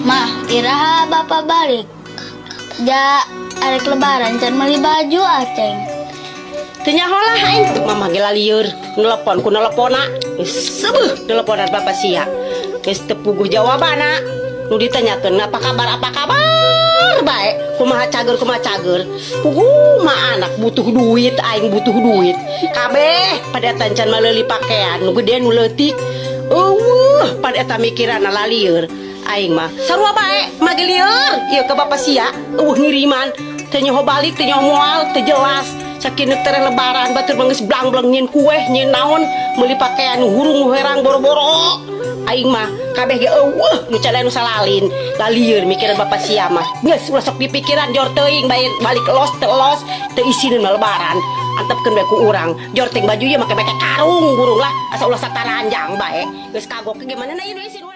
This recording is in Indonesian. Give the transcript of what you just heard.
Mah, iraha bapak balik. Ja, arek lebaran can beli baju aceng. Tanya holah aing tuh mama gila liur nelpon ku nelpona sebeuh nelponan bapak sia geus teu puguh jawabana nu ditanyakeun apa kabar bae kumaha cager puguh mah anak butuh duit aing butuh duit kabeh pada tancan maleuli pakaian nu gede nu leutik pada eta mikiranna lalieur aing mah sarua bae mah lieur ieu ke bapak sia ngiriman teu nyoho balik teu nyoho moal teu jelas saking tere lebaran batur manggeus blang-blang nyin kue nyin naon meuli pakaian hurung herang boro-boro aing mah kabeh ge eueuh nu calea nu salalin lalieur mikiran bapak sia mah geus ulah sok dipikiran jor teuing balik los teu isinin lebaran antepkeun bae ku urang jor teuing baju ieu make karung burung lah asa ulah sataranjang bae geus kagok ge gimana na ieu isin